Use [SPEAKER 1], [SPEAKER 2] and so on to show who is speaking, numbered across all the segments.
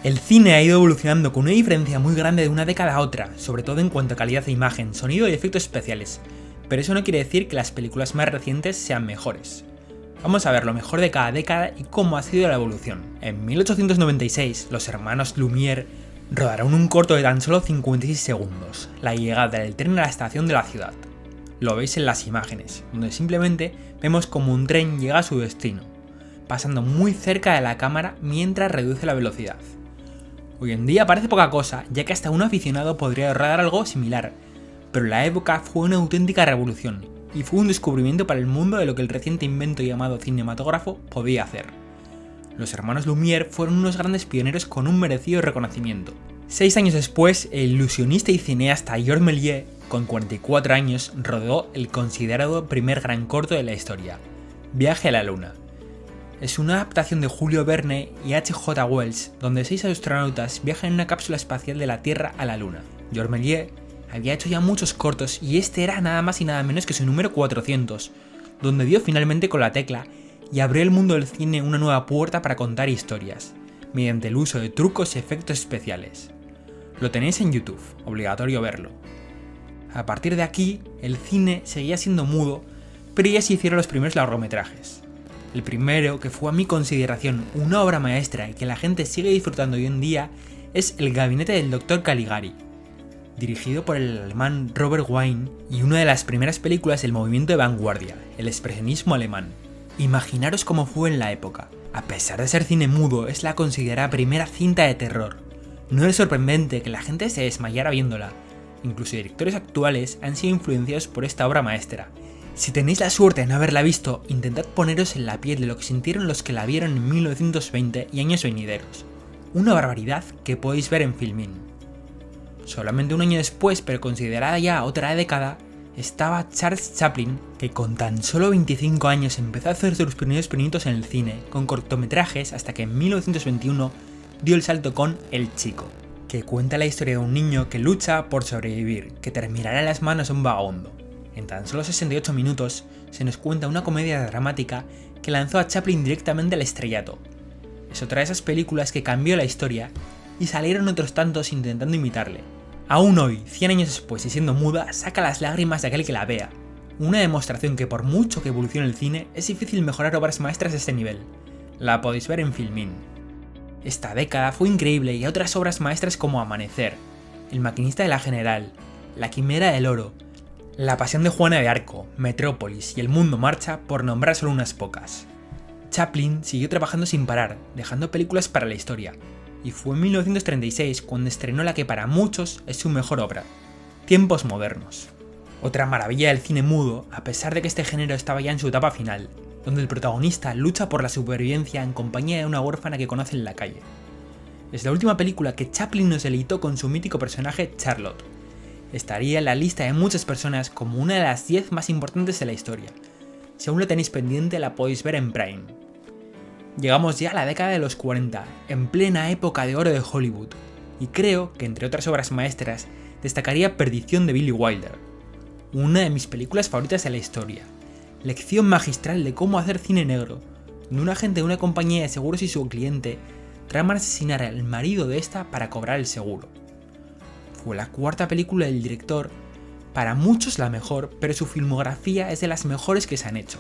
[SPEAKER 1] El cine ha ido evolucionando con una diferencia muy grande de una década a otra, sobre todo en cuanto a calidad de imagen, sonido y efectos especiales, pero eso no quiere decir que las películas más recientes sean mejores. Vamos a ver lo mejor de cada década y cómo ha sido la evolución. En 1896, los hermanos Lumière rodaron un corto de tan solo 56 segundos, la llegada del tren a la estación de la ciudad. Lo veis en las imágenes, donde simplemente vemos como un tren llega a su destino, pasando muy cerca de la cámara mientras reduce la velocidad. Hoy en día parece poca cosa, ya que hasta un aficionado podría rodar algo similar, pero en la época fue una auténtica revolución, y fue un descubrimiento para el mundo de lo que el reciente invento llamado cinematógrafo podía hacer. Los hermanos Lumière fueron unos grandes pioneros con un merecido reconocimiento. 6 años después, el ilusionista y cineasta Georges Méliès, con 44 años, rodó el considerado primer gran corto de la historia, Viaje a la Luna. Es una adaptación de Julio Verne y H.G. Wells, donde 6 astronautas viajan en una cápsula espacial de la Tierra a la Luna. Georges Méliès había hecho ya muchos cortos y este era nada más y nada menos que su número 400, donde dio finalmente con la tecla y abrió el mundo del cine una nueva puerta para contar historias, mediante el uso de trucos y efectos especiales. Lo tenéis en YouTube, obligatorio verlo. A partir de aquí, el cine seguía siendo mudo, pero ya se hicieron los primeros largometrajes. El primero, que fue a mi consideración una obra maestra y que la gente sigue disfrutando hoy en día, es El gabinete del Dr. Caligari, dirigido por el alemán Robert Wiene y una de las primeras películas del movimiento de vanguardia, el expresionismo alemán. Imaginaros cómo fue en la época. A pesar de ser cine mudo, es la considerada primera cinta de terror. No es sorprendente que la gente se desmayara viéndola. Incluso directores actuales han sido influenciados por esta obra maestra. Si tenéis la suerte de no haberla visto, intentad poneros en la piel de lo que sintieron los que la vieron en 1920 y años venideros. Una barbaridad que podéis ver en Filmin. Solamente un año después, pero considerada ya otra década, estaba Charles Chaplin, que con tan solo 25 años empezó a hacer sus primeros pinitos en el cine, con cortometrajes, hasta que en 1921 dio el salto con El Chico, que cuenta la historia de un niño que lucha por sobrevivir, que terminará en las manos de un vagabundo. En tan solo 68 minutos se nos cuenta una comedia dramática que lanzó a Chaplin directamente al estrellato. Es otra de esas películas que cambió la historia y salieron otros tantos intentando imitarle. Aún hoy, 100 años después y siendo muda, saca las lágrimas de aquel que la vea. Una demostración que por mucho que evolucione el cine, es difícil mejorar obras maestras de este nivel. La podéis ver en Filmin. Esta década fue increíble y otras obras maestras como Amanecer, El maquinista de la General, La Quimera del Oro, La Pasión de Juana de Arco, Metrópolis y El Mundo Marcha, por nombrar solo unas pocas. Chaplin siguió trabajando sin parar, dejando películas para la historia, y fue en 1936 cuando estrenó la que para muchos es su mejor obra, Tiempos modernos. Otra maravilla del cine mudo, a pesar de que este género estaba ya en su etapa final, donde el protagonista lucha por la supervivencia en compañía de una huérfana que conoce en la calle. Es la última película que Chaplin nos deleitó con su mítico personaje Charlotte. Estaría en la lista de muchas personas como una de las 10 más importantes de la historia. Si aún la tenéis pendiente, la podéis ver en Prime. Llegamos ya a la década de los 40, en plena época de oro de Hollywood, y creo que entre otras obras maestras destacaría Perdición de Billy Wilder, una de mis películas favoritas de la historia. Lección magistral de cómo hacer cine negro, donde un agente de una compañía de seguros y su cliente traman asesinar al marido de esta para cobrar el seguro. Fue la cuarta película del director, para muchos la mejor, pero su filmografía es de las mejores que se han hecho.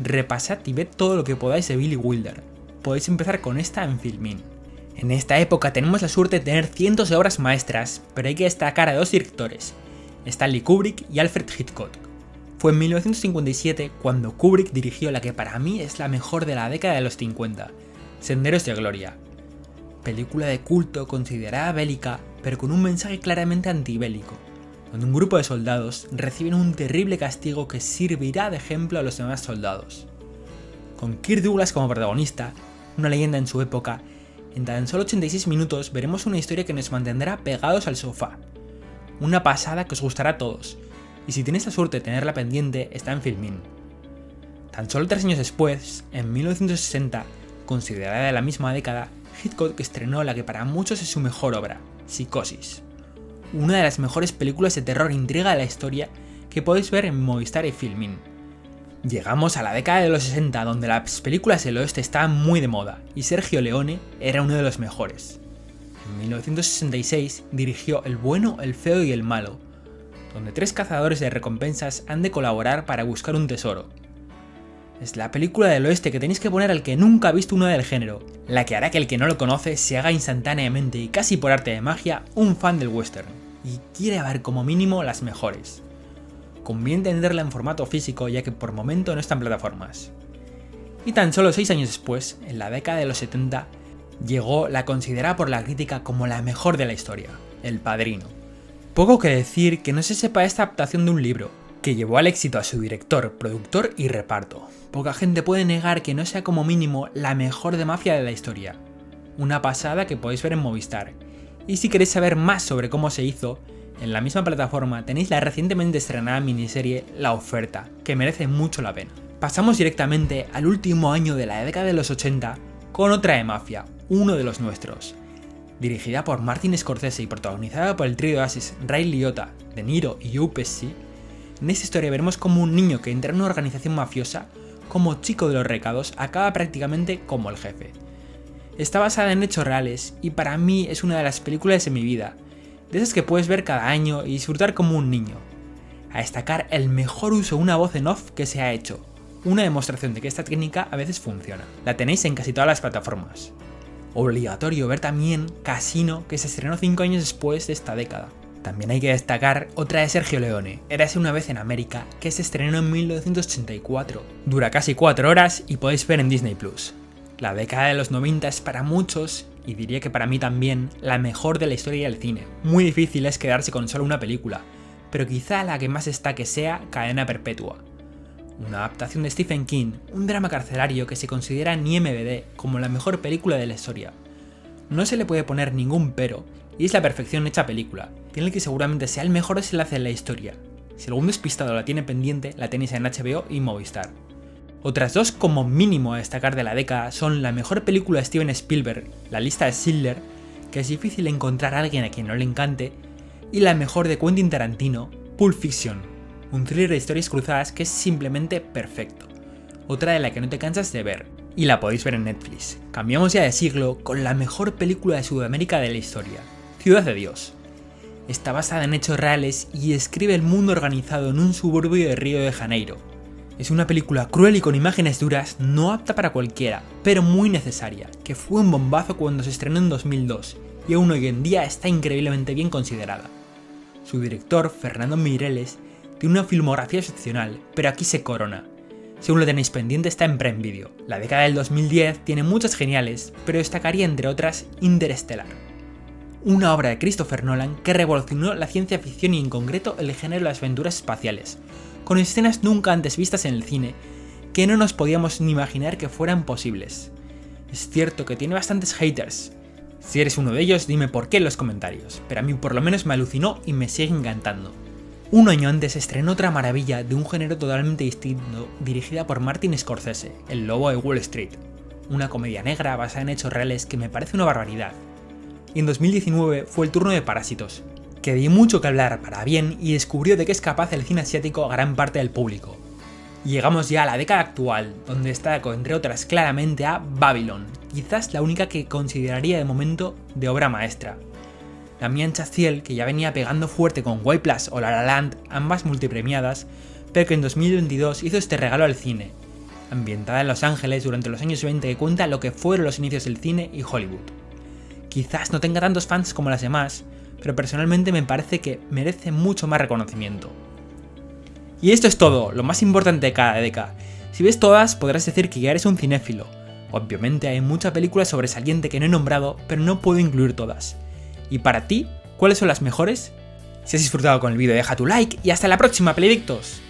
[SPEAKER 1] Repasad y ved todo lo que podáis de Billy Wilder. Podéis empezar con esta en Filmin. En esta época tenemos la suerte de tener cientos de obras maestras, pero hay que destacar a dos directores, Stanley Kubrick y Alfred Hitchcock. Fue en 1957 cuando Kubrick dirigió la que para mí es la mejor de la década de los 50, Senderos de Gloria. Película de culto considerada bélica, pero con un mensaje claramente antibélico, donde un grupo de soldados reciben un terrible castigo que servirá de ejemplo a los demás soldados. Con Kirk Douglas como protagonista, una leyenda en su época, en tan solo 86 minutos veremos una historia que nos mantendrá pegados al sofá. Una pasada que os gustará a todos, y si tenéis la suerte de tenerla pendiente, está en Filmin. Tan solo 3 años después, en 1960, considerada de la misma década, Hitchcock estrenó la que para muchos es su mejor obra, Psicosis. Una de las mejores películas de terror e intriga de la historia que podéis ver en Movistar y Filmin. Llegamos a la década de los 60, donde las películas del oeste estaban muy de moda, y Sergio Leone era uno de los mejores. En 1966 dirigió El bueno, el feo y el malo, donde 3 cazadores de recompensas han de colaborar para buscar un tesoro. Es la película del oeste que tenéis que poner al que nunca ha visto una del género, la que hará que el que no lo conoce se haga instantáneamente y casi por arte de magia un fan del western, y quiere ver como mínimo las mejores. Conviene tenerla en formato físico ya que por momento no está en plataformas. Y tan solo 6 años después, en la década de los 70, llegó la considerada por la crítica como la mejor de la historia, El Padrino. Poco que decir que no se sepa esta adaptación de un libro, que llevó al éxito a su director, productor y reparto. Poca gente puede negar que no sea como mínimo la mejor de mafia de la historia. Una pasada que podéis ver en Movistar. Y si queréis saber más sobre cómo se hizo, en la misma plataforma tenéis la recientemente estrenada miniserie La Oferta, que merece mucho la pena. Pasamos directamente al último año de la década de los 80 con otra de mafia, uno de los nuestros. Dirigida por Martin Scorsese y protagonizada por el trío de Asis Ray Liotta, De Niro y Joe Pesci, en esta historia veremos como un niño que entra en una organización mafiosa, como chico de los recados, acaba prácticamente como el jefe. Está basada en hechos reales y para mí es una de las películas de mi vida, de esas que puedes ver cada año y disfrutar como un niño. A destacar el mejor uso de una voz en off que se ha hecho, una demostración de que esta técnica a veces funciona. La tenéis en casi todas las plataformas. Obligatorio ver también Casino, que se estrenó 5 años después de esta década. También hay que destacar otra de Sergio Leone, Érase una vez en América, que se estrenó en 1984. Dura casi 4 horas y podéis ver en Disney+. La década de los 90 es para muchos, y diría que para mí también, la mejor de la historia del cine. Muy difícil es quedarse con solo una película, pero quizá la que más destaque sea Cadena Perpetua. Una adaptación de Stephen King, un drama carcelario que se considera en IMDb como la mejor película de la historia. No se le puede poner ningún pero, y es la perfección hecha película, tiene el que seguramente sea el mejor desenlace de la historia. Si algún despistado la tiene pendiente, la tenéis en HBO y Movistar. Otras dos como mínimo a destacar de la década son la mejor película de Steven Spielberg, La lista de Schindler, que es difícil encontrar a alguien a quien no le encante, y la mejor de Quentin Tarantino, Pulp Fiction, un thriller de historias cruzadas que es simplemente perfecto. Otra de la que no te cansas de ver, y la podéis ver en Netflix. Cambiamos ya de siglo con la mejor película de Sudamérica de la historia, Ciudad de Dios. Está basada en hechos reales y describe el mundo organizado en un suburbio de Río de Janeiro. Es una película cruel y con imágenes duras, no apta para cualquiera, pero muy necesaria, que fue un bombazo cuando se estrenó en 2002 y aún hoy en día está increíblemente bien considerada. Su director, Fernando Mireles, tiene una filmografía excepcional, pero aquí se corona. Según lo tenéis pendiente está en Prime Video. La década del 2010 tiene muchas geniales, pero destacaría entre otras Interestelar. Una obra de Christopher Nolan que revolucionó la ciencia ficción y en concreto el género de las aventuras espaciales, con escenas nunca antes vistas en el cine, que no nos podíamos ni imaginar que fueran posibles. Es cierto que tiene bastantes haters. Si eres uno de ellos, dime por qué en los comentarios, pero a mí por lo menos me alucinó y me sigue encantando. Un año antes estrenó otra maravilla de un género totalmente distinto, dirigida por Martin Scorsese, El lobo de Wall Street, una comedia negra basada en hechos reales que me parece una barbaridad. Y en 2019 fue el turno de Parásitos, que dio mucho que hablar para bien y descubrió de qué es capaz el cine asiático a gran parte del público. Y llegamos ya a la década actual, donde destaco entre otras claramente a Babylon, quizás la única que consideraría de momento de obra maestra. Damien Chazelle, que ya venía pegando fuerte con White Plus o La La Land, ambas multipremiadas, pero que en 2022 hizo este regalo al cine, ambientada en Los Ángeles durante los años 20 que cuenta lo que fueron los inicios del cine y Hollywood. Quizás no tenga tantos fans como las demás, pero personalmente me parece que merece mucho más reconocimiento. Y esto es todo, lo más importante de cada década. Si ves todas podrás decir que ya eres un cinéfilo. Obviamente hay mucha película sobresaliente que no he nombrado, pero no puedo incluir todas. ¿Y para ti, cuáles son las mejores? Si has disfrutado con el vídeo deja tu like y hasta la próxima, Pelidictos.